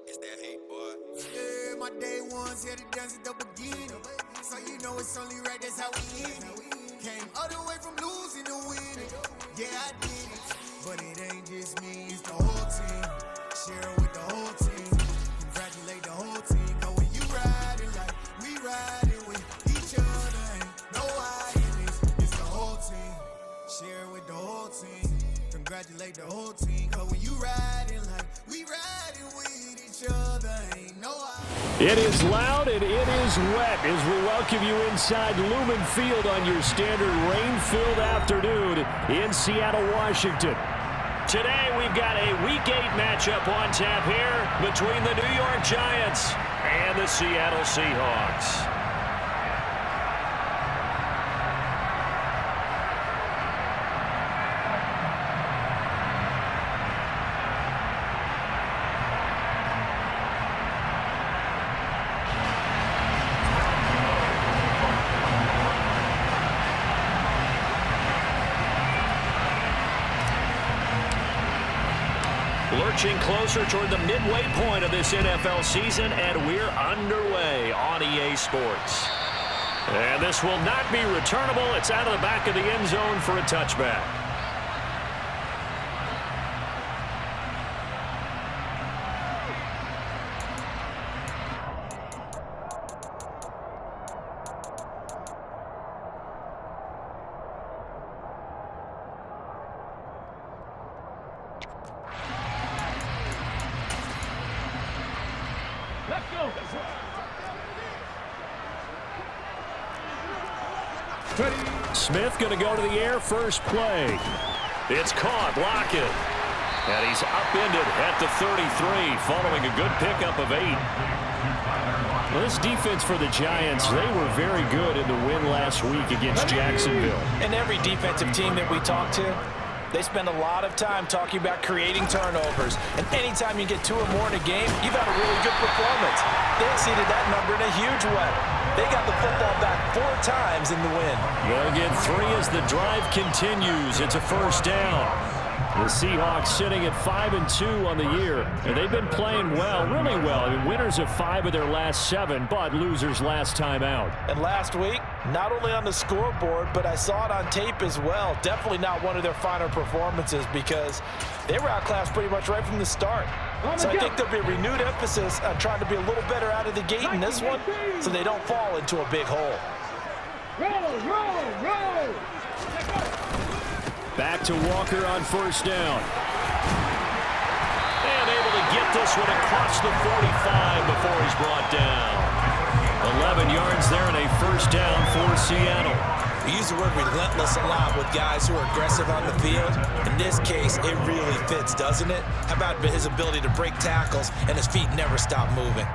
It's that hate, boy. Yeah, my day ones here to dance at the beginning. So you know it's only right, that's how we end it. Came all the way from losing to winning. Yeah, I did it. But it ain't just me, it's the whole team. Share it with the whole team. Congratulate the whole team. Cause when you riding like we riding with each other, ain't no hiding this. It's the whole team. Share it with the whole team. Congratulate the whole team. Cause when you riding like we riding with each other, ain't no hiding. It is loud and it is wet as we welcome you inside Lumen Field on your standard rain-filled afternoon in Seattle, Washington. Today we've got a Week 8 matchup on tap here between the New York Giants and the Seattle Seahawks. Lurching closer toward the midway point of this NFL season, and we're underway on EA Sports. And this will not be returnable. It's out of the back of the end zone for a touchback. Let's go. Smith going to go to the air first play. It's caught, Lockett. And he's upended at the 33 following a good pickup of 8. Well, this defense for the Giants, they were very good in the win last week against Jacksonville. And every defensive team that we talk to, they spend a lot of time talking about creating turnovers. And anytime you get 2 or more in a game, you've had a really good performance. They exceeded that number in a huge way. They got the football back 4 times in the win. They'll get 3 as the drive continues. It's a first down. The Seahawks sitting at 5-2 on the year. And they've been playing well, really well. I mean, winners of 5 of their last 7, but losers last time out. And last week, not only on the scoreboard, but I saw it on tape as well. Definitely not one of their finer performances because they were outclassed pretty much right from the start. So I think there'll be a renewed emphasis on trying to be a little better out of the gate in this one so they don't fall into a big hole. Roll. Back to Walker on first down. And able to get this one across the 45 before he's brought down. 11 yards there and a first down for Seattle. We use the word relentless a lot with guys who are aggressive on the field. In this case, it really fits, doesn't it? How about his ability to break tackles and his feet never stop moving?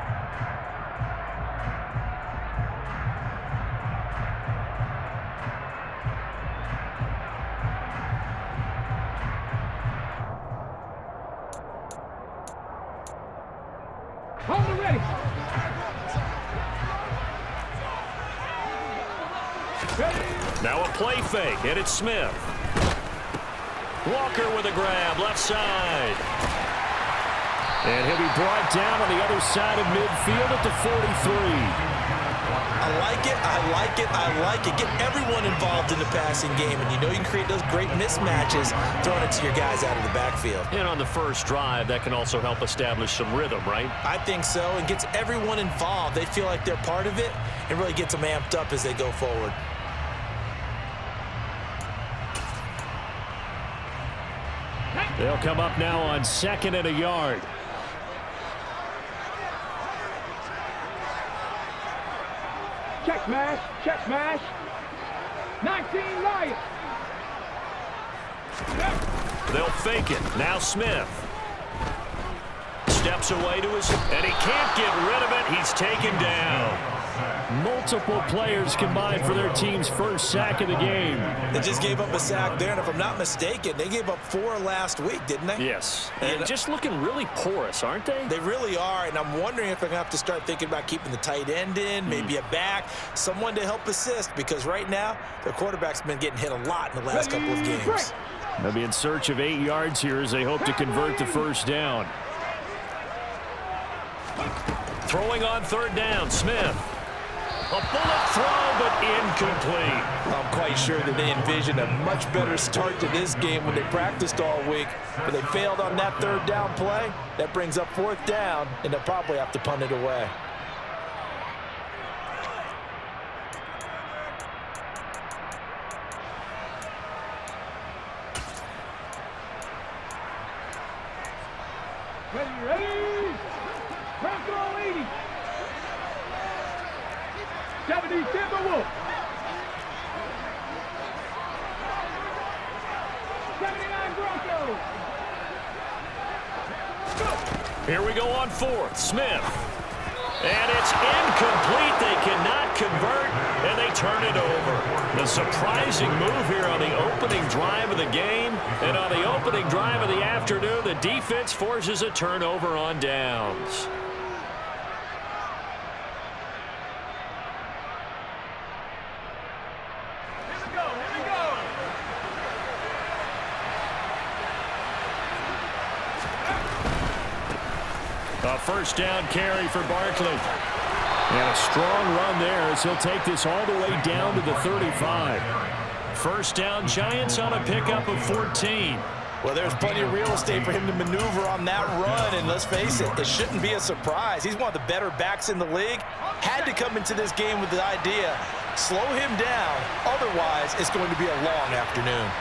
Hold ready. Now a play fake, and it's Smith. Walker with a grab, left side. And he'll be brought down on the other side of midfield at the 43. I like it. Get everyone involved in the passing game, and you know you can create those great mismatches throwing it to your guys out of the backfield. And on the first drive, that can also help establish some rhythm, right? I think so. It gets everyone involved. They feel like they're part of it. It really gets them amped up as they go forward. They'll come up now on 2nd and a yard. Check smash. 19 right. They'll fake it. Now Smith. Steps away to his, and he can't get rid of it. He's taken down. Multiple players combined for their team's first sack of the game. They just gave up a sack there, and if I'm not mistaken, they gave up 4 last week, didn't they? Yes. And just looking really porous, aren't they? They really are, and I'm wondering if they're going to have to start thinking about keeping the tight end in, maybe a back, someone to help assist, because right now, their quarterback's been getting hit a lot in the last couple of games. They'll be in search of 8 yards here as they hope to convert the first down. Throwing on third down, Smith. A bullet throw, but incomplete. I'm quite sure that they envisioned a much better start to this game when they practiced all week, but they failed on that third down play. That brings up fourth down, and they'll probably have to punt it away. Ready? Crack all 80. 70 Timberwolves. 79 Broncos. Here we go on fourth. Smith. And it's incomplete. They cannot convert, and they turn it over. The surprising move here on the opening drive of the game. And on the opening drive of the afternoon, the defense forces a turnover on downs. A first down carry for Barkley. And a strong run there as he'll take this all the way down to the 35. First down, Giants on a pickup of 14. Well, there's plenty of real estate for him to maneuver on that run, and let's face it, it shouldn't be a surprise. He's one of the better backs in the league. Had to come into this game with the idea, slow him down, otherwise it's going to be a long afternoon.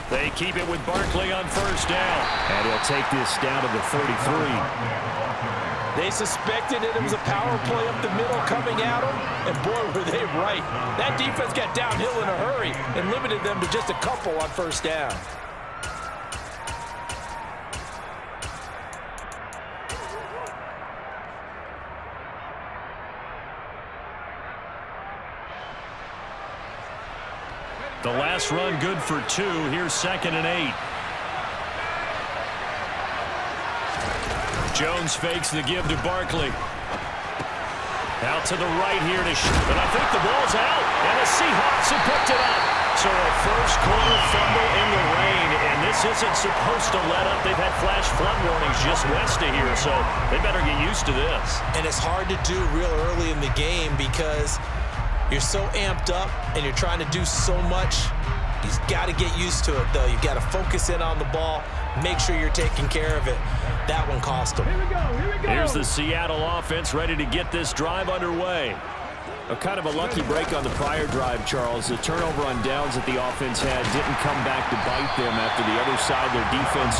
They keep it with Barkley on first down. And he'll take this down to the 33. They suspected it was a power play up the middle coming at them, and boy, were they right. That defense got downhill in a hurry and limited them to just a couple on first down. The last run good for 2. Here's 2nd and 8. Jones fakes the give to Barkley. Out to the right here to but I think the ball's out, and the Seahawks have picked it up. So a first quarter fumble in the rain, and this isn't supposed to let up. They've had flash flood warnings just west of here, so they better get used to this. And it's hard to do real early in the game because you're so amped up and you're trying to do so much. You've got to get used to it, though. You've got to focus in on the ball, make sure you're taking care of it. That one cost them. Here we go. Here's the Seattle offense ready to get this drive underway. A kind of a lucky break on the prior drive, Charles. The turnover on downs that the offense had didn't come back to bite them after the other side. Their defense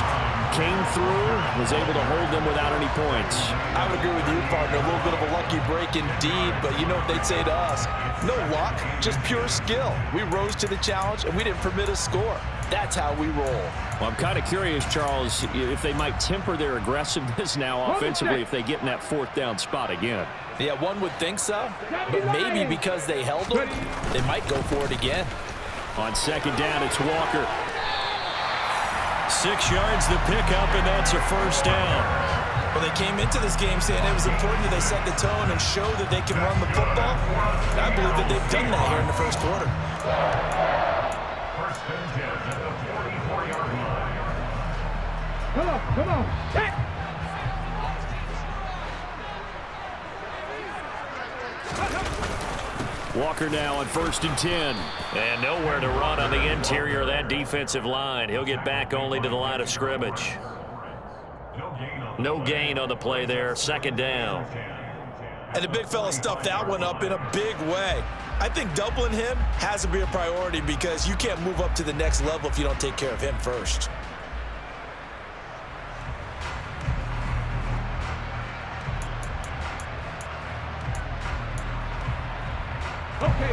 came through, was able to hold them without any points. I would agree with you, partner. A little bit of a lucky break indeed, but you know what they'd say to us? No luck, just pure skill. We rose to the challenge, and we didn't permit a score. That's how we roll. Well, I'm kind of curious, Charles, if they might temper their aggressiveness now offensively if they get in that fourth down spot again. Yeah, one would think so, but maybe because they held them, they might go for it again. On second down, it's Walker. 6 yards the pickup, and that's a first down. Well, they came into this game saying it was important that they set the tone and show that they can run the football. And I believe that they've done that here in the first quarter. Come on. Hey. Walker now on 1st and 10. And nowhere to run on the interior of that defensive line. He'll get back only to the line of scrimmage. No gain on the play there. 2nd down. And the big fella stuffed that one up in a big way. I think doubling him has to be a priority because you can't move up to the next level if you don't take care of him first.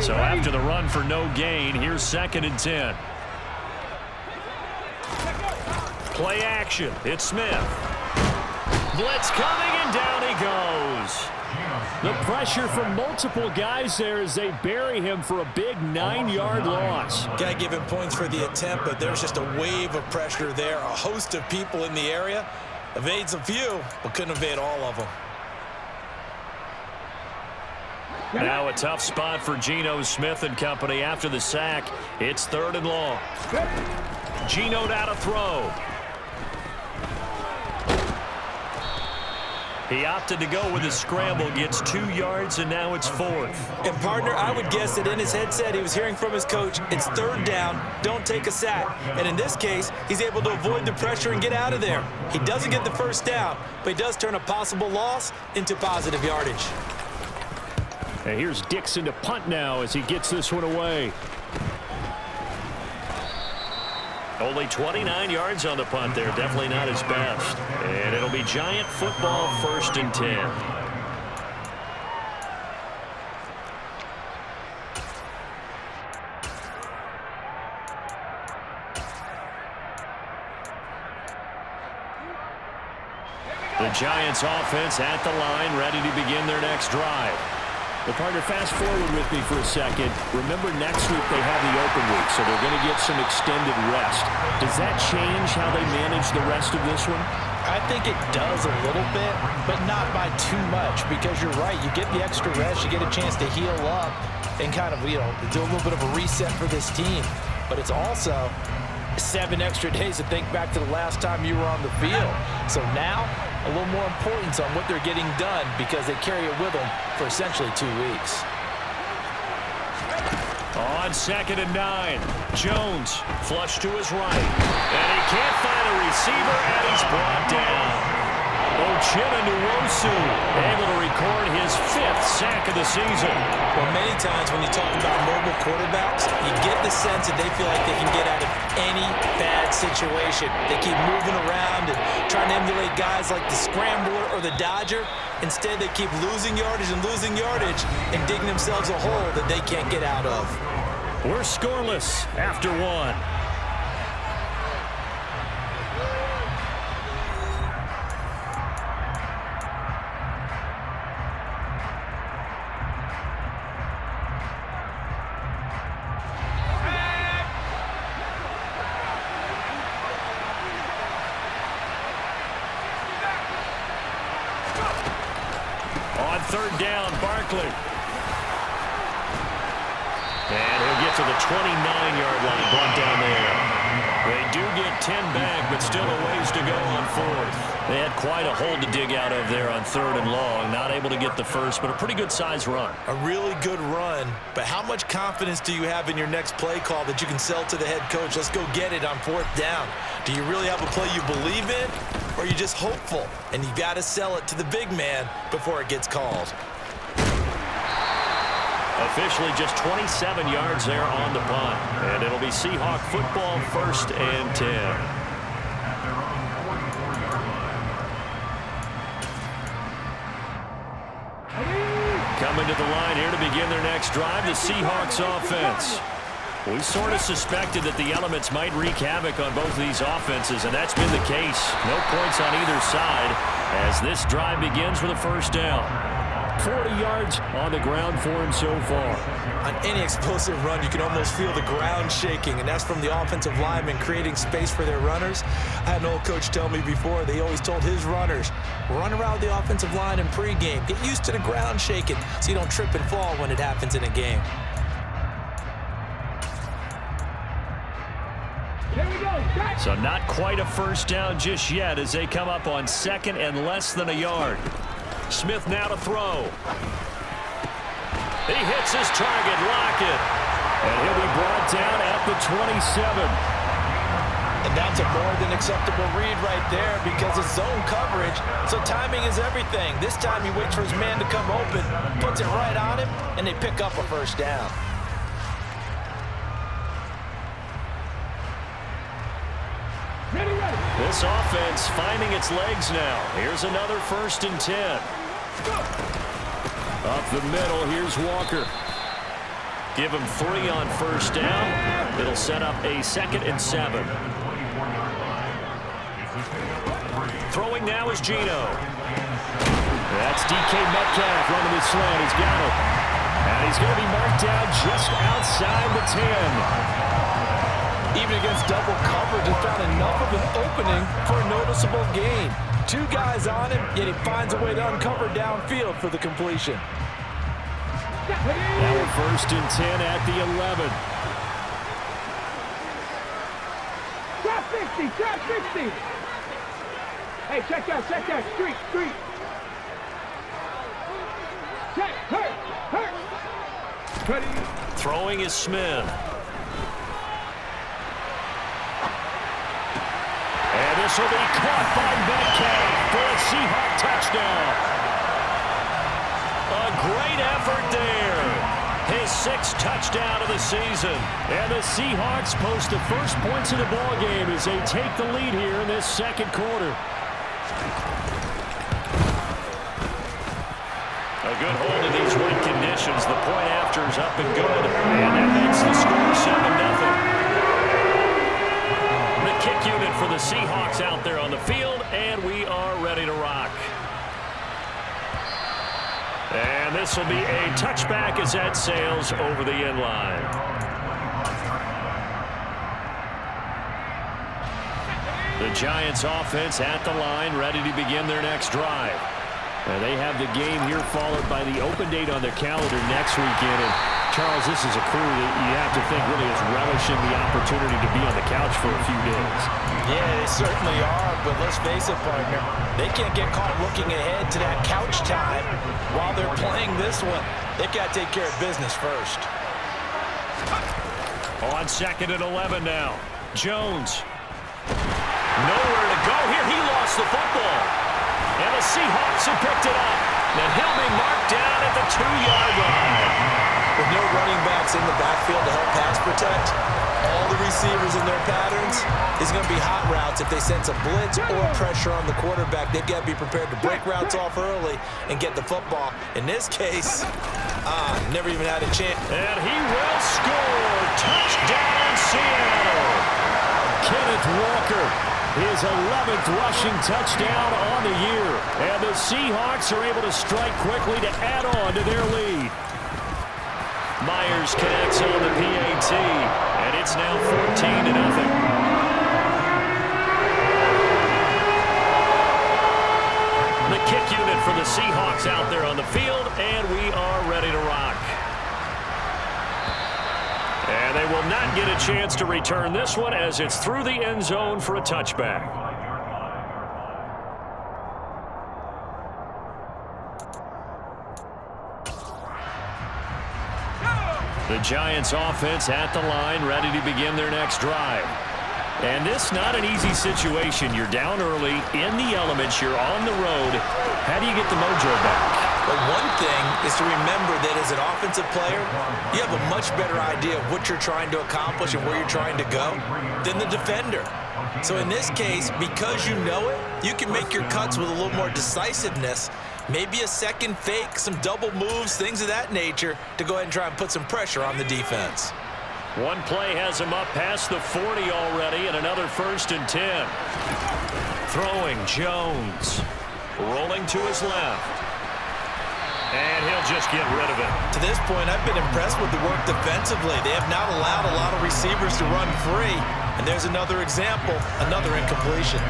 So after the run for no gain, here's 2nd and 10. Play action. It's Smith. Blitz coming, and down he goes. The pressure from multiple guys there as they bury him for a big 9-yard loss. Got to give him points for the attempt, but there's just a wave of pressure there. A host of people in the area. Evades a few, but couldn't evade all of them. Now a tough spot for Geno Smith and company after the sack. It's 3rd and long. Geno now to throw. He opted to go with a scramble, gets 2 yards, and now it's 4th. And, partner, I would guess that in his headset he was hearing from his coach, it's 3rd down, don't take a sack. And in this case, he's able to avoid the pressure and get out of there. He doesn't get the 1st down, but he does turn a possible loss into positive yardage. And here's Dixon to punt now as he gets this one away. Only 29 yards on the punt there. Definitely not his best. And it'll be Giant football, 1st and 10. The Giants offense at the line, ready to begin their next drive. The partner, fast forward with me for a second. Remember, next week they have the open week, so they're going to get some extended rest. Does that change how they manage the rest of this one? I think it does a little bit, but not by too much, because you're right. You get the extra rest, you get a chance to heal up and kind of, do a little bit of a reset for this team. But it's also 7 extra days to think back to the last time you were on the field. So now, a little more importance on what they're getting done because they carry it with them for essentially 2 weeks. On 2nd and 9, Jones flush to his right. And he can't find a receiver, and he's brought down. Uchenna-Nwosu able to record his 5th sack of the season. Well, many times when you talk about mobile quarterbacks, you get the sense that they feel like they can get out of any bad situation. They keep moving around and trying to emulate guys like the Scrambler or the Dodger. Instead, they keep losing yardage and digging themselves a hole that they can't get out of. We're scoreless after 1. On 3rd down, Barkley. And he'll get to the 29-yard line, brought down there. They do get 10 back, but still a ways to go on 4th. They had quite a hole to dig out of there on 3rd and long. Not able to get the first, but a pretty good-sized run. A really good run, but how much confidence do you have in your next play call that you can sell to the head coach? Let's go get it on 4th down. Do you really have a play you believe in, or are you just hopeful? And you got to sell it to the big man before it gets called. Officially just 27 yards there on the punt. And it'll be Seahawk football, 1st and 10. Coming to the line here to begin their next drive, the Seahawks offense. We sort of suspected that the elements might wreak havoc on both of these offenses, and that's been the case. No points on either side as this drive begins with a 1st down. 40 yards on the ground for him so far. On any explosive run, you can almost feel the ground shaking, and that's from the offensive linemen creating space for their runners. I had an old coach tell me before, they always told his runners, run around the offensive line in pregame. Get used to the ground shaking so you don't trip and fall when it happens in a game. So not quite a 1st down just yet as they come up on 2nd and less than a yard. Smith now to throw. He hits his target, Lockett. And he'll be brought down at the 27. And that's a more than acceptable read right there because it's zone coverage, so timing is everything. This time he waits for his man to come open, puts it right on him, and they pick up a 1st down. This offense finding its legs now. Here's another 1st and 10. Up the middle, here's Walker. Give him 3 on 1st down. It'll set up a 2nd and 7. Throwing now is Geno. That's DK Metcalf running his slant. He's got it. And he's going to be marked down just outside the 10. Even against double coverage, he found enough of an opening for a noticeable gain. Two guys on him, yet he finds a way to uncover downfield for the completion. Now we're 1st and 10 at the 11. Trap 60, trap 60. Hey, check that, street. Check, hurt. Ready. Throwing is Smith. And this will be caught by Metcalf for a Seahawk touchdown. A great effort there. His 6th touchdown of the season. And the Seahawks post the first points of the ball game as they take the lead here in this 2nd quarter. A good hold in these wet conditions. The point after is up and good. And that makes the score 7-0. The kick unit for the Seahawks out there on the field, and we are ready to rock. And this will be a touchback as that sails over the end line. The Giants offense at the line, ready to begin their next drive. They have the game here followed by the open date on their calendar next weekend. And Charles, this is a crew that you have to think really is relishing the opportunity to be on the couch for a few days. Yeah, they certainly are, but let's face it, partner. They can't get caught looking ahead to that couch time while they're playing this one. They've got to take care of business first. On 2nd and 11 now. Jones. Nowhere to go here. He lost the football. And the Seahawks have picked it up. And he'll be marked down at the 2-yard line. With no running backs in the backfield to help pass protect, all the receivers in their patterns is going to be hot routes. If they sense a blitz or pressure on the quarterback, they've got to be prepared to break routes off early and get the football. In this case, never even had a chance. And he will score. Touchdown, Seattle. Kenneth Walker, his 11th rushing touchdown on the year. And the Seahawks are able to strike quickly to add on to their lead. Myers connects on the PAT, and it's now 14-0. The kick unit for the Seahawks out there on the field, and we are ready to rock. And they will not get a chance to return this one as it's through the end zone for a touchback. The Giants offense at the line, ready to begin their next drive. And this not an easy situation. You're down early, in the elements, you're on the road. How do you get the mojo back? But one thing is to remember that as an offensive player, you have a much better idea of what you're trying to accomplish and where you're trying to go than the defender. So in this case, because you know it, you can make your cuts with a little more decisiveness. Maybe a second fake, some double moves, things of that nature to go ahead and try and put some pressure on the defense. One play has him up past the 40 already, and another 1st and 10. Throwing, Jones. Rolling to his left. And he'll just get rid of it. To this point, I've been impressed with the work defensively. They have not allowed a lot of receivers to run free. And there's another example, another incompletion.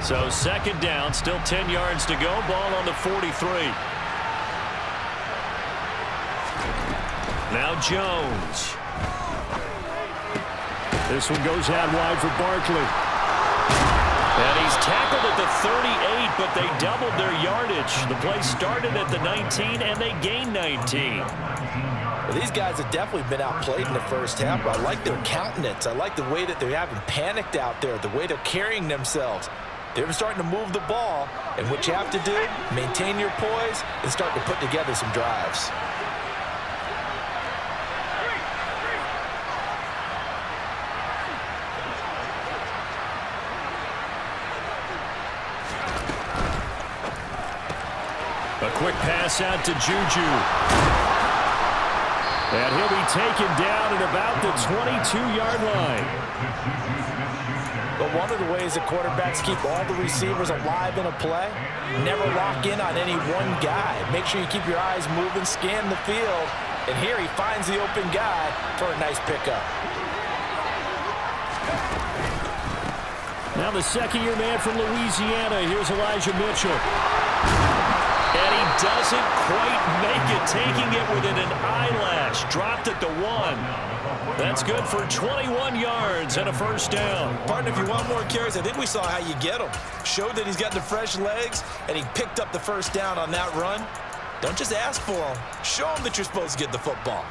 So 2nd down, still 10 yards to go. Ball on the 43. Now Jones. This one goes out wide for Barkley. And he's tackled at the 38, but they doubled their yardage. The play started at the 19, and they gained 19. Well, these guys have definitely been outplayed in the first half, but I like their countenance. I like the way that they haven't panicked out there, the way they're carrying themselves. They're starting to move the ball, and what you have to do, maintain your poise and start to put together some drives. A quick pass out to Juju. And he'll be taken down at about the 22-yard line. But one of the ways that quarterbacks keep all the receivers alive in a play, never lock in on any one guy. Make sure you keep your eyes moving, scan the field, And here he finds the open guy for a nice pickup. Now the second-year man from Louisiana. Here's Elijah Mitchell. And he doesn't quite make it, taking it within an eyelash. Dropped it to 1. That's good for 21 yards and a first down. Partner, if you want more carries, I think we saw how you get them. Showed that he's got the fresh legs, and he picked up the first down on that run. Don't just ask for them. Show them that you're supposed to get the football.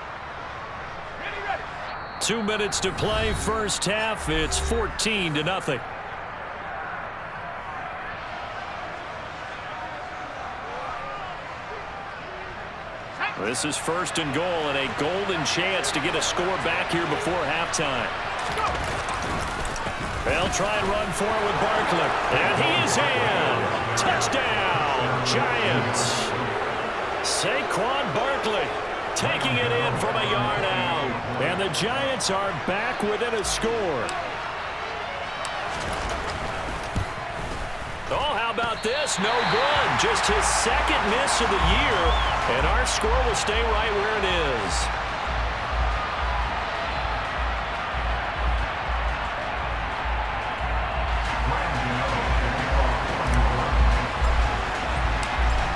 2 minutes to play, first half. It's 14-0. This is first and goal, and a golden chance to get a score back here before halftime. They'll try and run forward with Barkley. And he is in. Touchdown, Giants. Saquon Barkley taking it in from a yard out. And the Giants are back within a score. Oh, how about this? No good. Just his second miss of the year. And our score will stay right where it is.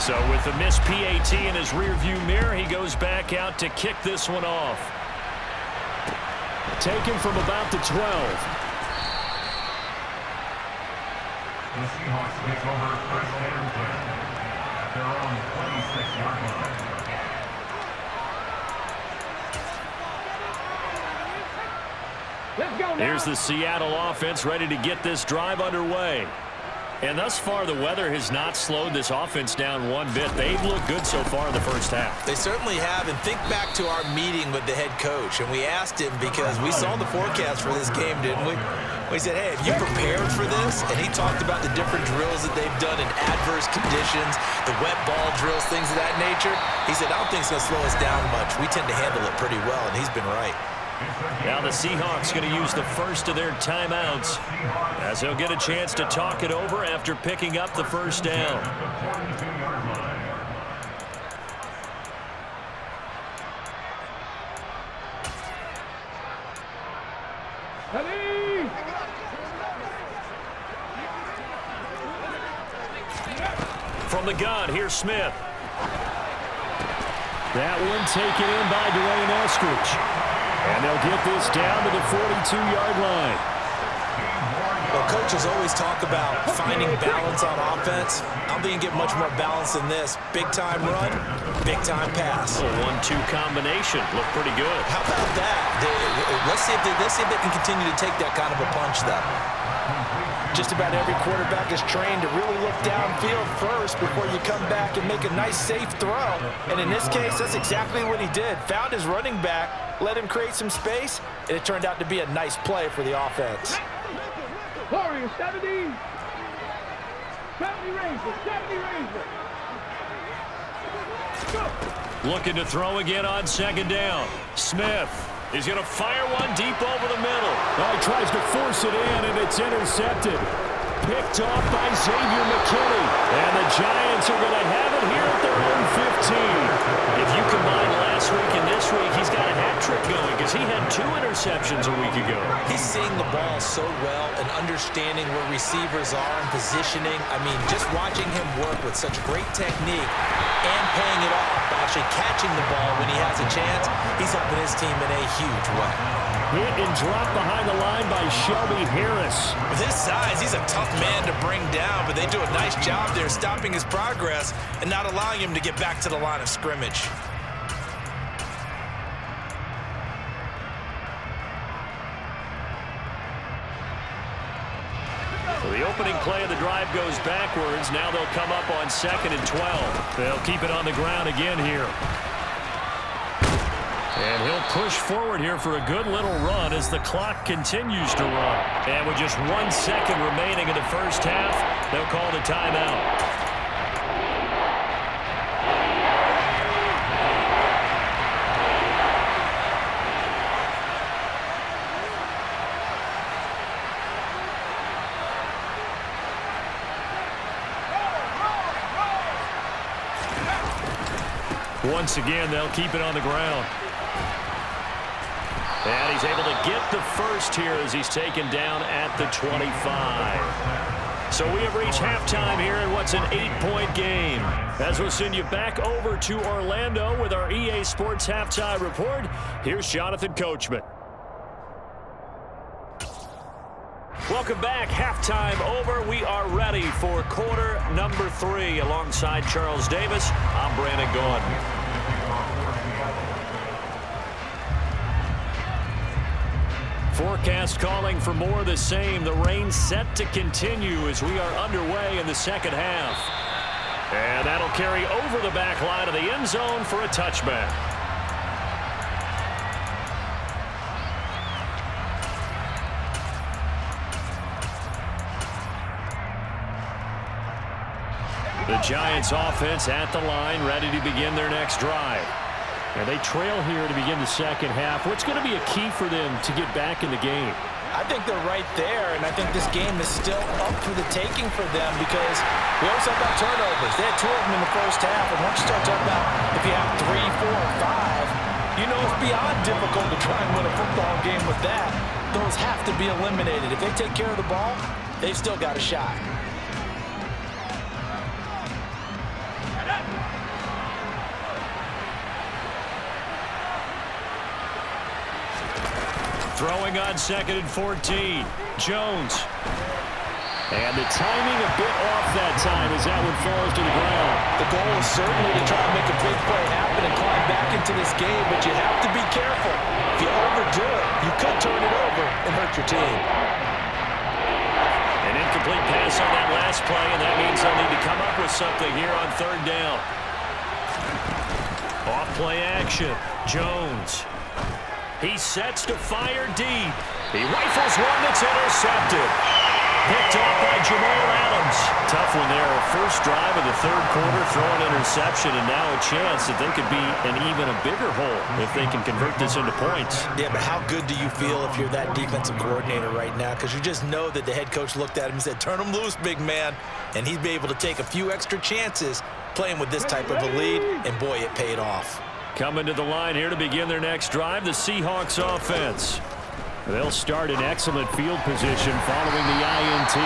So with the missed PAT in his rearview mirror, he goes back out to kick this one off. Taken from about the 12. The Seahawks take over first and 10 at their own 26-yard line. Let's go now. Here's the Seattle offense ready to get this drive underway. And thus far, the weather has not slowed this offense down one bit. They've looked good so far in the first half. They certainly have, and think back to our meeting with the head coach, and we asked him because we saw the forecast for this game, didn't we? We said, hey, have you prepared for this? And he talked about the different drills that they've done in adverse conditions, the wet ball drills, things of that nature. He said, I don't think it's going to slow us down much. We tend to handle it pretty well, and he's been right. Now the Seahawks going to use the first of their timeouts as they'll get a chance to talk it over after picking up the first down. From the gun, here's Smith. That one taken in by Dwayne Eskridge. And they'll get this down to the 42-yard line. Well, coaches always talk about finding balance on offense. I don't think you can get much more balance than this. Big-time run, big-time pass. A 1-2 combination. Looked pretty good. How about that? Let's see if they can continue to take that kind of a punch, though. Just about every quarterback is trained to really look downfield first before you come back and make a nice, safe throw. And in this case, that's exactly what he did. Found his running back, let him create some space, and it turned out to be a nice play for the offense. Warriors, 70 Rangers, 70 Rangers. Go. Looking to throw again on second down. Smith. He's going to fire one deep over the middle. Oh, he tries to force it in, and it's intercepted. Picked off by Xavier McKinney. And the Giants are going to have it here at their own 15. If you combine last week and this week, he's got a hat trick going because he had 2 interceptions a week ago. He's seeing the ball so well and understanding where receivers are and positioning. I mean, just watching him work with such great technique and paying it off by actually catching the ball when he has a chance, he's helping his team in a huge way. Hit and drop behind the line by Shelby Harris. With his size, he's a tough man to bring down, but they do a nice job there stopping his progress and not allowing him to get back to the line of scrimmage. So the opening play of the drive goes backwards. Now they'll come up on 2nd and 12. They'll keep it on the ground again here. And he'll push forward here for a good little run as the clock continues to run. And with just 1 second remaining in the first half, they'll call the timeout. Once again, they'll keep it on the ground. And he's able to get the first here as he's taken down at the 25. So we have reached halftime here in what's an 8-point game. As we'll send you back over to Orlando with our EA Sports Halftime Report, here's Jonathan Coachman. Welcome back. Halftime over. We are ready for quarter number 3. Alongside Charles Davis, I'm Brandon Gordon. Forecast calling for more of the same. The rain set to continue as we are underway in the second half. And that'll carry over the back line of the end zone for a touchback. The Giants offense at the line, ready to begin their next drive. And they trail here to begin the second half. What's going to be a key for them to get back in the game? I think they're right there, and I think this game is still up for the taking for them because we always talk about turnovers. They had 2 of them in the first half, and once you start talking about if you have 3, 4, 5, you know it's beyond difficult to try and win a football game with that. Those have to be eliminated. If they take care of the ball, they've still got a shot. Throwing on 2nd and 14. Jones. And the timing a bit off that time as that one falls to the ground. The goal is certainly to try and make a big play happen and climb back into this game, but you have to be careful. If you overdo it, you could turn it over and hurt your team. An incomplete pass on that last play, and that means they'll need to come up with something here on 3rd down. Off play action. Jones. He sets to fire deep. He rifles one that's intercepted. Picked off by Jamal Adams. Tough one there. First drive of the 3rd quarter, throwing interception, and now a chance that they could be in even a bigger hole if they can convert this into points. Yeah, but how good do you feel if you're that defensive coordinator right now? Because you just know that the head coach looked at him and said, turn him loose, big man. And he'd be able to take a few extra chances playing with this type of a lead, and boy, it paid off. Coming to the line here to begin their next drive, the Seahawks offense. They'll start in excellent field position following the INT.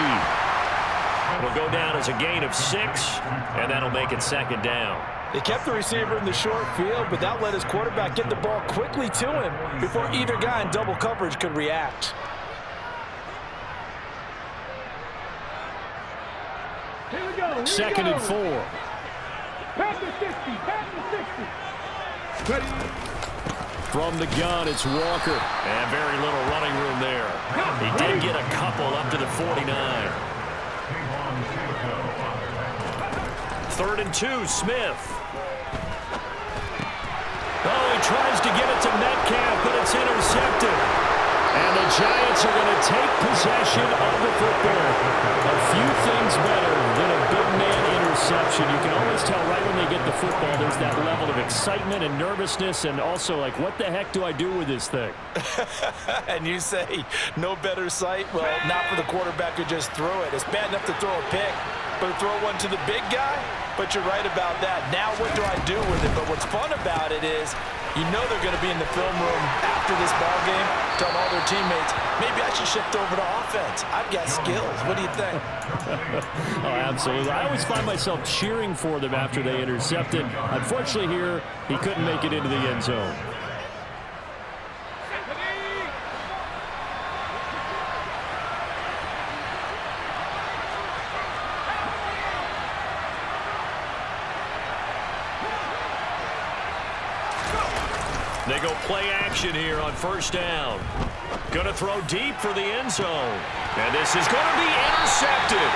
It'll go down as a gain of 6, and that'll make it 2nd down. They kept the receiver in the short field, but that let his quarterback get the ball quickly to him before either guy in double coverage could react. Here we go. 2nd and 4. Pass the 60. Pass the 60. Ready. From the gun, it's Walker. And very little running room there. He did get a couple up to the 49. 3rd and 2, Smith. Oh, he tries to get it to Metcalf, but it's intercepted. And the Giants are going to take possession of the football. A few things better than a big man interception. You can always tell right when they get the football, there's that level of excitement and nervousness, and also like, what the heck do I do with this thing? And you say, no better sight? Well, not for the quarterback who just threw it. It's bad enough to throw a pick, but to throw one to the big guy? But you're right about that. Now what do I do with it? But what's fun about it is, you know they're going to be in the film room after this ball game, telling all their teammates, maybe I should shift over to offense. I've got skills. What do you think? Oh, absolutely. I always find myself cheering for them after they intercepted. Unfortunately here, he couldn't make it into the end zone. They go play action here on 1st down. Going to throw deep for the end zone. And this is going to be intercepted.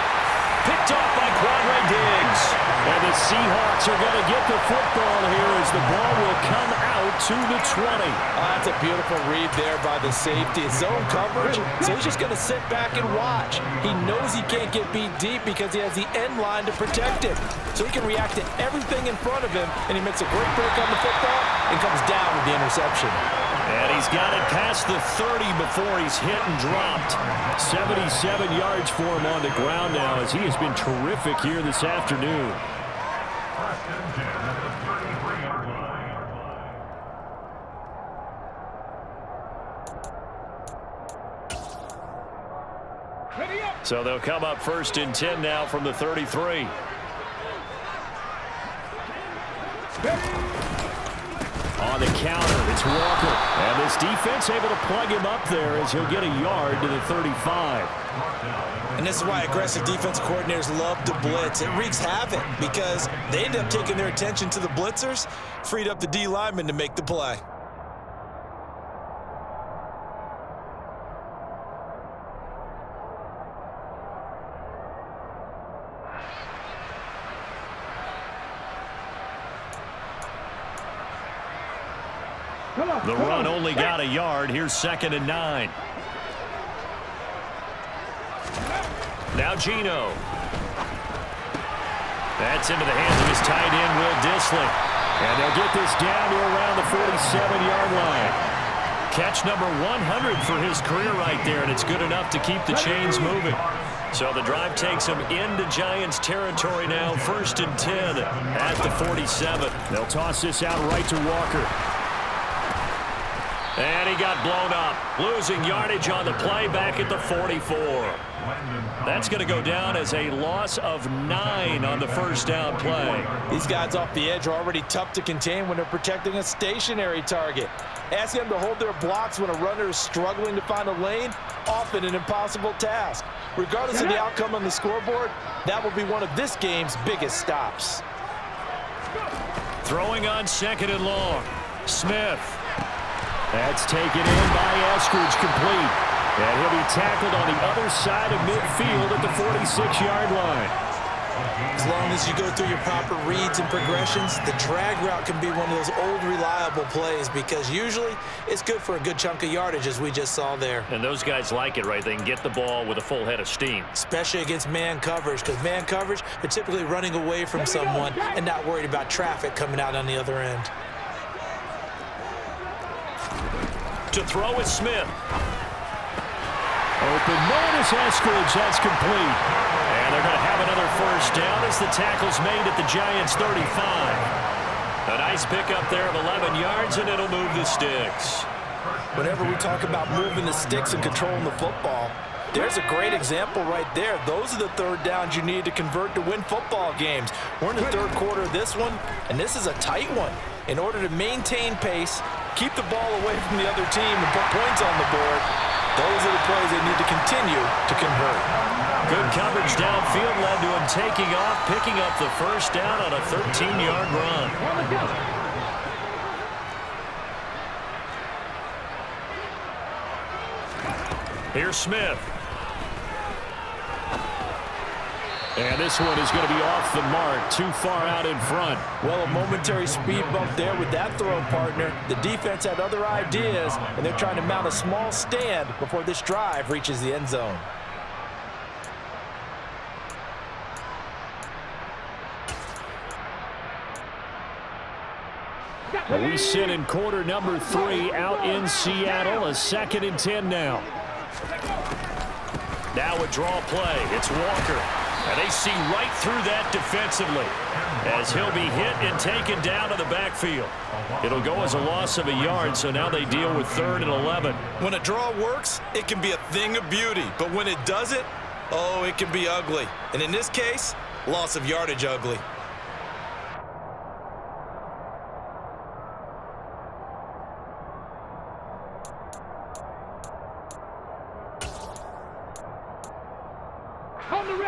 Picked off by Quandre Diggs. And the Seahawks are going to get the football here as the ball will come out to the 20. That's a beautiful read there by the safety. It's zone coverage, so he's just going to sit back and watch. He knows he can't get beat deep because he has the end line to protect him. So he can react to everything in front of him, and he makes a great break on the football and comes down with the interception. And he's got it past the 30 before he's hit and dropped. 77 yards for him on the ground now as he has been terrific here this afternoon. So they'll come up 1st and 10 now from the 33. On the counter, it's Walker. And this defense able to plug him up there as he'll get a yard to the 35. And this is why aggressive defensive coordinators love to blitz. It wreaks havoc because they end up taking their attention to the blitzers, freed up the D lineman to make the play. The run only got a yard. Here's 2nd and 9. Now Gino. That's into the hands of his tight end, Will Dissly. And they'll get this down to around the 47-yard line. Catch number 100 for his career right there, and it's good enough to keep the chains moving. So the drive takes him into Giants territory now, 1st and 10 at the 47. They'll toss this out right to Walker. And he got blown up, losing yardage on the play back at the 44. That's going to go down as a loss of 9 on the 1st down play. These guys off the edge are already tough to contain when they're protecting a stationary target. Asking them to hold their blocks when a runner is struggling to find a lane, often an impossible task. Regardless of the outcome on the scoreboard, that will be one of this game's biggest stops. Throwing on 2nd and long. Smith. That's taken in by Eskridge, complete. And he'll be tackled on the other side of midfield at the 46-yard line. As long as you go through your proper reads and progressions, the drag route can be one of those old reliable plays because usually it's good for a good chunk of yardage, as we just saw there. And those guys like it, right? They can get the ball with a full head of steam. Especially against man coverage, because man coverage, they're typically running away from someone and not worried about traffic coming out on the other end. To throw is Smith. Open man is Eskridge. That's complete. And they're going to have another 1st down as the tackle's made at the Giants' 35. A nice pickup there of 11 yards, and it'll move the sticks. Whenever we talk about moving the sticks and controlling the football, there's a great example right there. Those are the 3rd downs you need to convert to win football games. We're in the 3rd quarter of this one, and this is a tight one. In order to maintain pace, keep the ball away from the other team, and put points on the board, those are the plays they need to continue to convert. Good coverage downfield led to him taking off, picking up the 1st down on a 13-yard run. Here's Smith. And this one is going to be off the mark, too far out in front. Well, a momentary speed bump there with that throw, partner. The defense had other ideas, and they're trying to mount a small stand before this drive reaches the end zone. We sit in quarter number 3 out in Seattle. A 2nd and 10 now. Now a draw play. It's Walker. And they see right through that defensively as he'll be hit and taken down to the backfield. It'll go as a loss of a yard, so now they deal with 3rd and 11. When a draw works, it can be a thing of beauty. But when it doesn't, oh, it can be ugly. And in this case, loss of yardage ugly.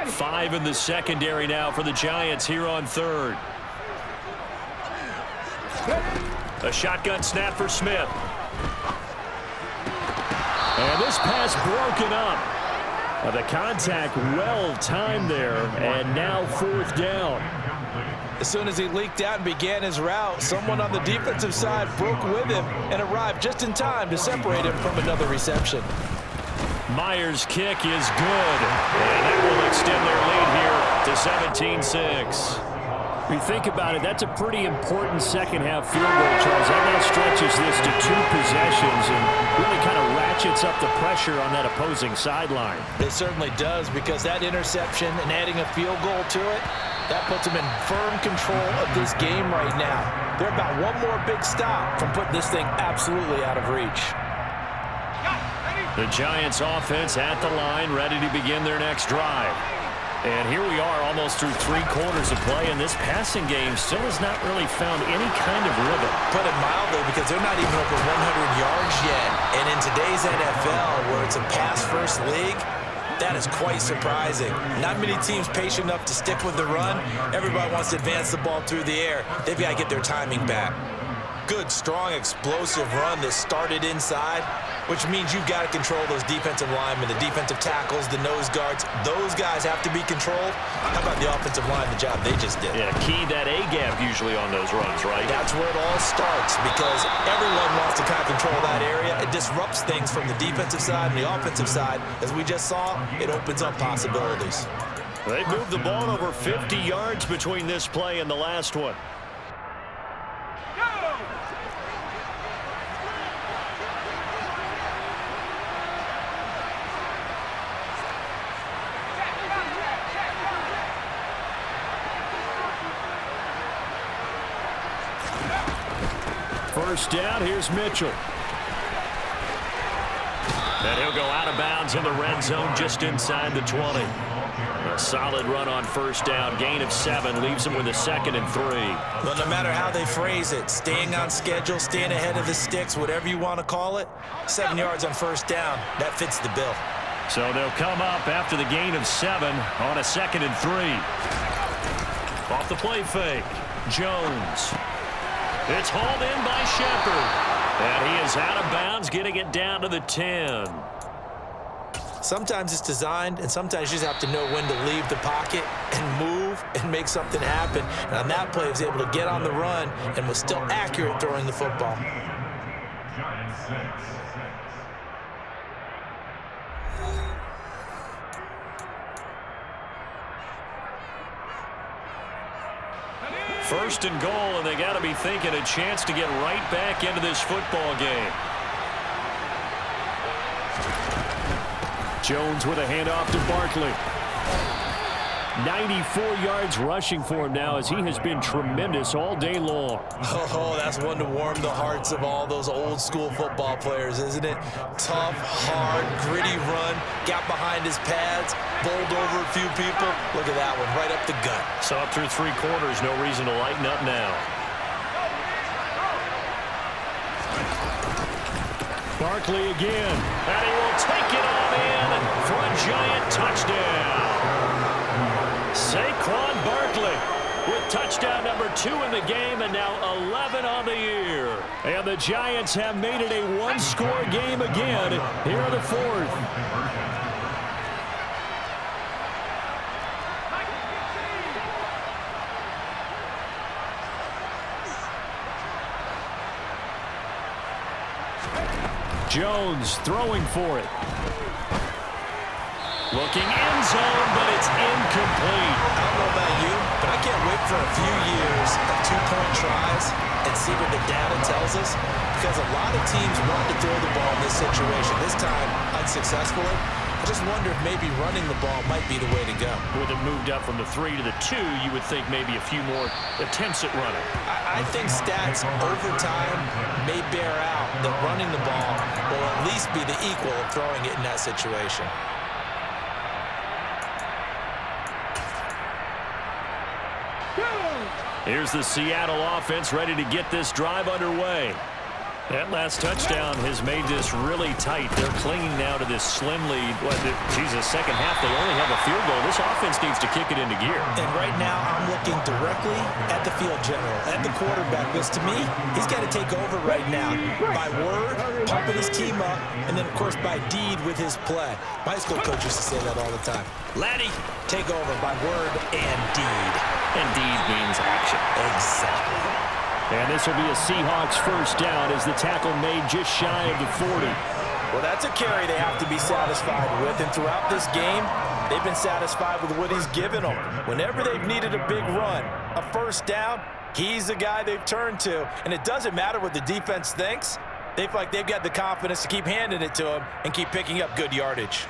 Five in the secondary now for the Giants here on 3rd. A shotgun snap for Smith. And this pass broken up. The contact well timed there, and now 4th down. As soon as he leaked out and began his route, someone on the defensive side broke with him and arrived just in time to separate him from another reception. Myers' kick is good, and that will extend their lead here to 17-6. If you think about it, that's a pretty important second-half field goal, Charles. That now stretches this to 2 possessions and really kind of ratchets up the pressure on that opposing sideline. It certainly does, because that interception and adding a field goal to it, that puts them in firm control of this game right now. They're about one more big stop from putting this thing absolutely out of reach. The Giants offense at the line, ready to begin their next drive. And here we are almost through 3 quarters of play, and this passing game still has not really found any kind of rhythm. Put it mildly, because they're not even over 100 yards yet. And in today's NFL, where it's a pass-first league, that is quite surprising. Not many teams patient enough to stick with the run. Everybody wants to advance the ball through the air. They've got to get their timing back. Good, strong, explosive run that started inside, which means you've got to control those defensive linemen, the defensive tackles, the nose guards. Those guys have to be controlled. How about the offensive line, the job they just did? Yeah, key that A-gap usually on those runs, right? That's where it all starts, because everyone wants to kind of control that area. It disrupts things from the defensive side and the offensive side. As we just saw, it opens up possibilities. They moved the ball over 50 yards between this play and the last one. First down, here's Mitchell. And he'll go out of bounds in the red zone just inside the 20. A solid run on first down, gain of 7, leaves him with a 2nd and 3. Well, no matter how they phrase it, staying on schedule, staying ahead of the sticks, whatever you want to call it, 7 yards on first down, that fits the bill. So they'll come up after the gain of 7 on a 2nd and 3. Off the play fake, Jones. It's hauled in by Shepard. And he is out of bounds, getting it down to the 10. Sometimes it's designed, and sometimes you just have to know when to leave the pocket and move and make something happen. And on that play, he was able to get on the run and was still accurate throwing the football. Giants 6. First and goal, and they got to be thinking a chance to get right back into this football game. Jones with a handoff to Barkley. 94 yards rushing for him now, as he has been tremendous all day long. Oh, that's one to warm the hearts of all those old school football players, isn't it? Tough, hard, gritty run, got behind his pads, bowled over a few people. Look at that one, right up the gut. So up through 3 quarters, no reason to lighten up now. Barkley again, and he will take it on in for a Giant touchdown. Saquon Barkley with touchdown number 2 in the game, and now 11 on the year. And the Giants have made it a 1-score game again here in the 4th. Jones throwing for it. Looking end zone, but it's incomplete. I don't know about you, but I can't wait for a few years of 2-point tries and see what the data tells us, because a lot of teams want to throw the ball in this situation. This time, unsuccessfully. I just wonder if maybe running the ball might be the way to go. With it moved up from the 3 to the 2, you would think maybe a few more attempts at running. I think stats over time may bear out that running the ball will at least be the equal of throwing it in that situation. Here's the Seattle offense ready to get this drive underway. That last touchdown has made this really tight. They're clinging now to this slim lead. Second half, they only have a field goal. This offense needs to kick it into gear. And right now, I'm looking directly at the field general, at the quarterback, because to me, he's got to take over right now. By word, pumping his team up, and then, of course, by deed with his play. My high school coach used to say that all the time. Laddie, take over by word and deed. And deed means action. Exactly. And this will be a Seahawks first down as the tackle made just shy of the 40. Well, that's a carry they have to be satisfied with. And throughout this game, they've been satisfied with what he's given them. Whenever they've needed a big run, a first down, he's the guy they've turned to. And it doesn't matter what the defense thinks. They feel like they've got the confidence to keep handing it to him and keep picking up good yardage.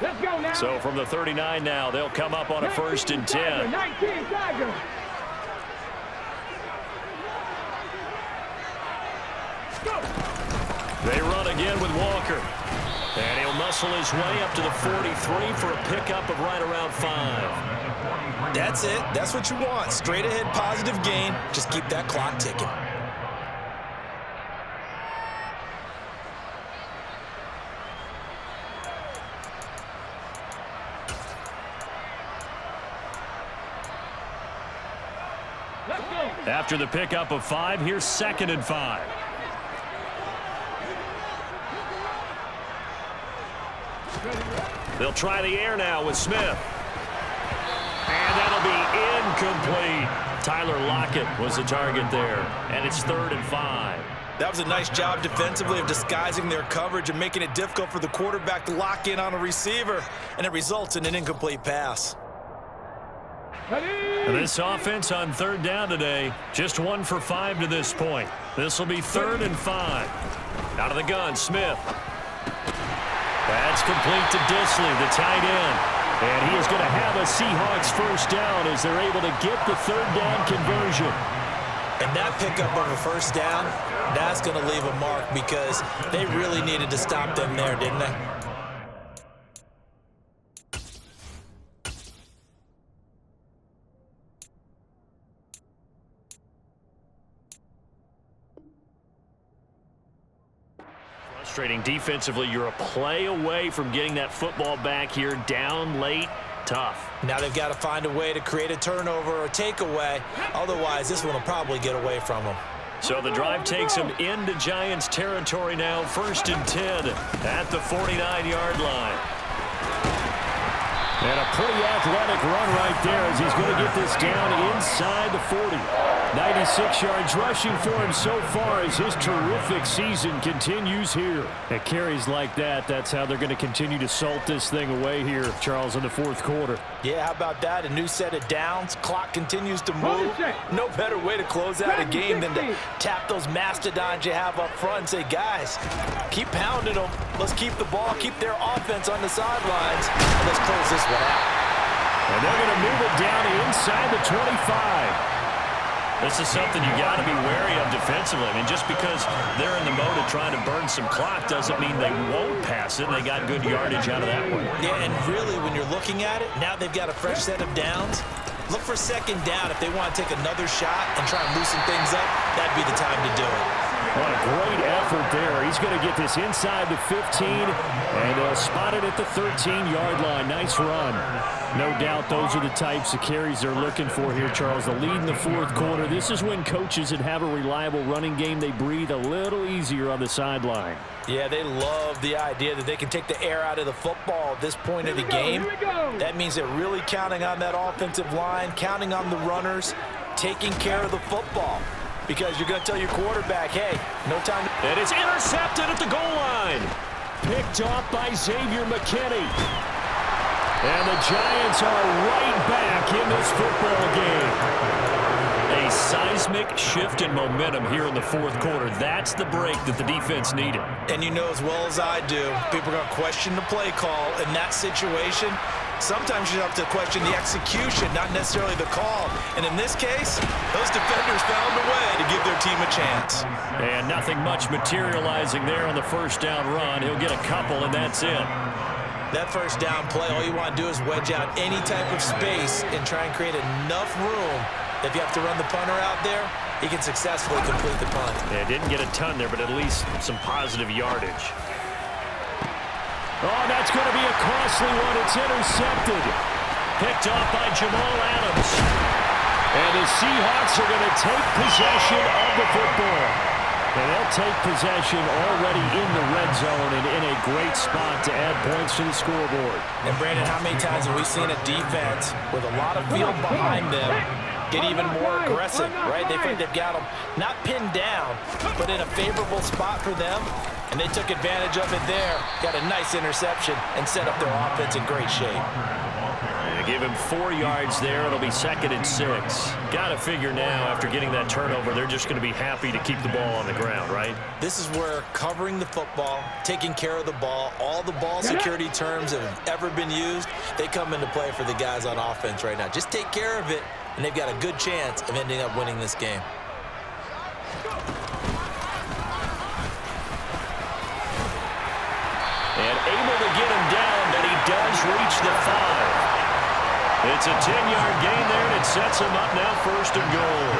Let's go now. So from the 39 now, they'll come up on a 1st and 10. 19 Tigers. shotgun with Walker. And he'll muscle his way up to the 43 for a pickup of right around 5. That's it. That's what you want. Straight ahead positive gain. Just keep that clock ticking. After the pickup of 5, here's 2nd and 5. They'll try the air now with Smith. And that'll be incomplete. Tyler Lockett was the target there. And it's 3rd and 5. That was a nice job defensively of disguising their coverage and making it difficult for the quarterback to lock in on a receiver. And it results in an incomplete pass. This offense on 3rd down today, just 1 for 5 to this point. This will be 3rd and 5. Out of the gun, Smith. That's complete to Disley, the tight end. And he is going to have a Seahawks first down as they're able to get the 3rd down conversion. And that pickup of a first down, that's going to leave a mark because they really needed to stop them there, didn't they? Frustrating defensively. You're a play away from getting that football back here, down late. Tough. Now they've got to find a way to create a turnover or takeaway. Otherwise, this one will probably get away from them. So the drive takes them into Giants territory now. 1st and 10 at the 49-yard line. And a pretty athletic run right there as he's going to get this down inside the 40. 96 yards rushing for him so far as his terrific season continues here. At carries like that, that's how they're going to continue to salt this thing away here, Charles, in the 4th quarter. Yeah, how about that? A new set of downs. Clock continues to move. No better way to close out a game than to tap those mastodons you have up front and say, guys, keep pounding them. Let's keep the ball, keep their offense on the sidelines, and let's close this one out. And they're going to move it down inside the 25. This is something you got to be wary of defensively. I mean, just because they're in the mode of trying to burn some clock doesn't mean they won't pass it. They got good yardage out of that one. Yeah, and really, when you're looking at it, now they've got a fresh set of downs. Look for 2nd down. If they want to take another shot and try and loosen things up, that'd be the time to do it. What a great effort there. He's going to get this inside the 15, and they'll spot it at the 13-yard line. Nice run. No doubt those are the types of carries they're looking for here, Charles. The lead in the 4th quarter. This is when coaches that have a reliable running game, they breathe a little easier on the sideline. Yeah, they love the idea that they can take the air out of the football at this point of the game. That means they're really counting on that offensive line, counting on the runners, taking care of the football. Because you're going to tell your quarterback, hey, no time to... And it's intercepted at the goal line. Picked off by Xavier McKinney. And the Giants are right back in this football game. A seismic shift in momentum here in the 4th quarter. That's the break that the defense needed. And you know as well as I do, people are going to question the play call in that situation. Sometimes you have to question the execution, not necessarily the call. And in this case, those defenders found a way to give their team a chance. And nothing much materializing there on the 1st down run. He'll get a couple, and that's it. That 1st down play, all you want to do is wedge out any type of space and try and create enough room. If you have to run the punter out there, he can successfully complete the punt. Yeah, didn't get a ton there, but at least some positive yardage. Oh, that's going to be a costly one. It's intercepted. Picked off by Jamal Adams. And the Seahawks are going to take possession of the football. And they'll take possession already in the red zone and in a great spot to add points to the scoreboard. And, Brandon, how many times have we seen a defense with a lot of field behind them get even more aggressive, right? They think they've got them not pinned down, but in a favorable spot for them. And they took advantage of it there. Got a nice interception and set up their offense in great shape. They give him 4 yards there. It'll be 2nd and 6. Got to figure now, after getting that turnover, they're just going to be happy to keep the ball on the ground, right? This is where covering the football, taking care of the ball, all the ball security terms that have ever been used, they come into play for the guys on offense right now. Just take care of it, and they've got a good chance of ending up winning this game. able to get him down, but he does reach the 5. It's a 10-yard gain there, and it sets him up now 1st and goal.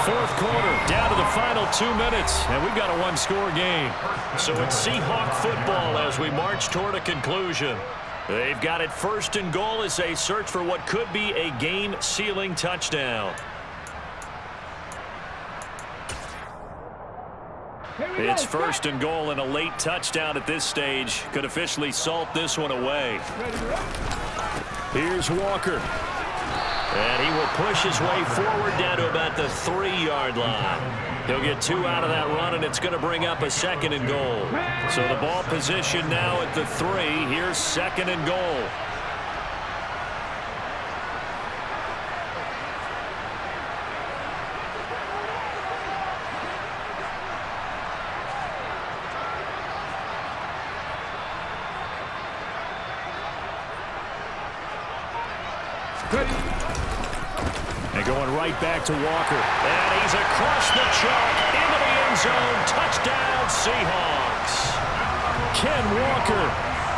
4th quarter, down to the final 2 minutes, and we've got a one-score game. So it's Seahawk football as we march toward a conclusion. They've got it 1st and goal as they search for what could be a game-sealing touchdown. It's 1st and goal, and a late touchdown at this stage could officially salt this one away. Here's Walker. And he will push his way forward down to about the 3-yard line. He'll get 2 out of that run, and it's going to bring up a 2nd and goal. So the ball position now at the 3. Here's 2nd and goal. And going right back to Walker. And he's across the chalk into the end zone. Touchdown, Seahawks. Ken Walker,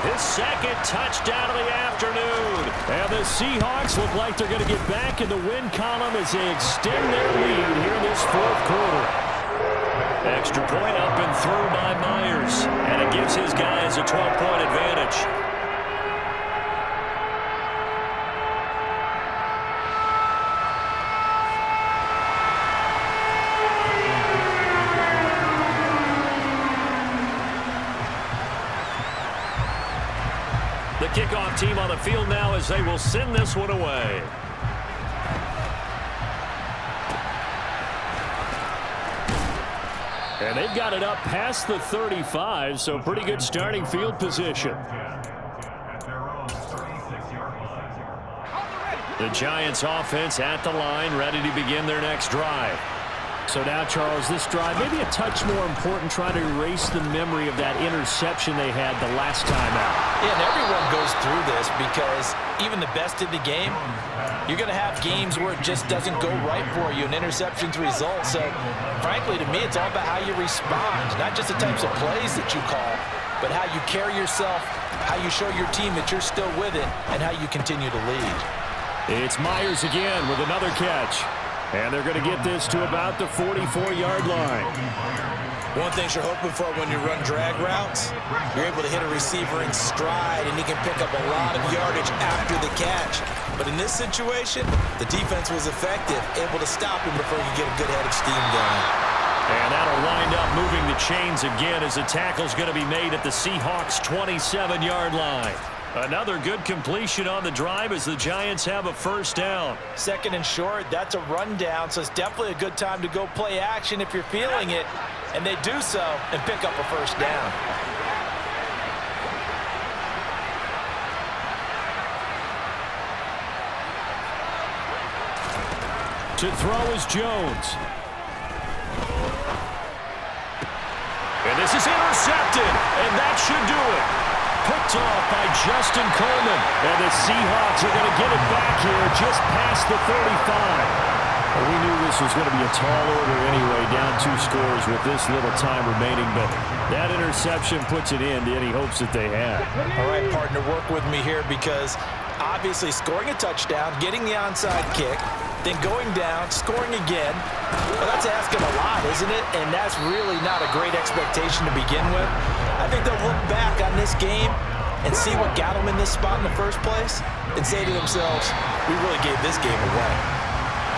his 2nd touchdown of the afternoon. And the Seahawks look like they're going to get back in the win column as they extend their lead here in this 4th quarter. Extra point up and through by Myers. And it gives his guys a 12-point advantage. The kickoff team on the field now as they will send this one away. And they've got it up past the 35, so pretty good starting field position. The Giants offense at the line, ready to begin their next drive. So now, Charles, this drive maybe a touch more important, trying to erase the memory of that interception they had the last time out. Yeah, and everyone goes through this because even the best in the game, you're going to have games where it just doesn't go right for you, and interceptions result. So, frankly, to me, it's all about how you respond, not just the types of plays that you call, but how you carry yourself, how you show your team that you're still with it, and how you continue to lead. It's Myers again with another catch. And they're going to get this to about the 44-yard line. One thing you're hoping for when you run drag routes, you're able to hit a receiver in stride, and he can pick up a lot of yardage after the catch. But in this situation, the defense was effective, able to stop him before he could get a good head of steam going. And that'll wind up moving the chains again as the tackle's going to be made at the Seahawks' 27-yard line. Another good completion on the drive as the Giants have a 1st down. 2nd and short, that's a rundown, so it's definitely a good time to go play action if you're feeling it. And they do so and pick up a 1st down. To throw is Jones. And this is intercepted, and that should do it. Picked off by Justin Coleman. And the Seahawks are going to get it back here just past the 35. Well, we knew this was going to be a tall order anyway, down 2 scores with this little time remaining, but that interception puts it in to any hopes that they had. All right, partner, work with me here because obviously scoring a touchdown, getting the onside kick, then going down, scoring again, well, that's asking a lot, isn't it? And that's really not a great expectation to begin with. I think they'll look back on this game and see what got them in this spot in the first place and say to themselves, we really gave this game away.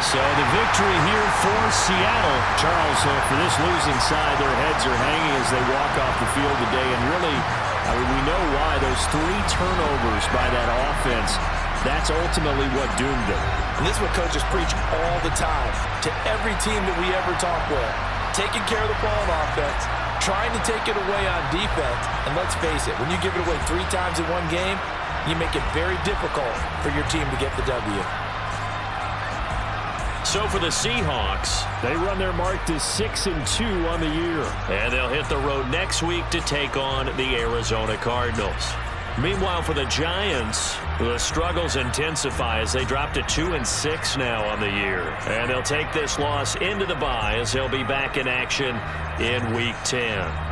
So the victory here for Seattle. Charles, for this losing side, their heads are hanging as they walk off the field today. And really, I mean, we know why. Those 3 turnovers by that offense, that's ultimately what doomed them. And this is what coaches preach all the time to every team that we ever talk with. Taking care of the ball on offense, trying to take it away on defense. And let's face it, when you give it away 3 times in one game, you make it very difficult for your team to get the W. So for the Seahawks, they run their mark to 6-2 on the year. And they'll hit the road next week to take on the Arizona Cardinals. Meanwhile, for the Giants, the struggles intensify as they drop to 2-6 now on the year. And they'll take this loss into the bye as they'll be back in action in Week 10.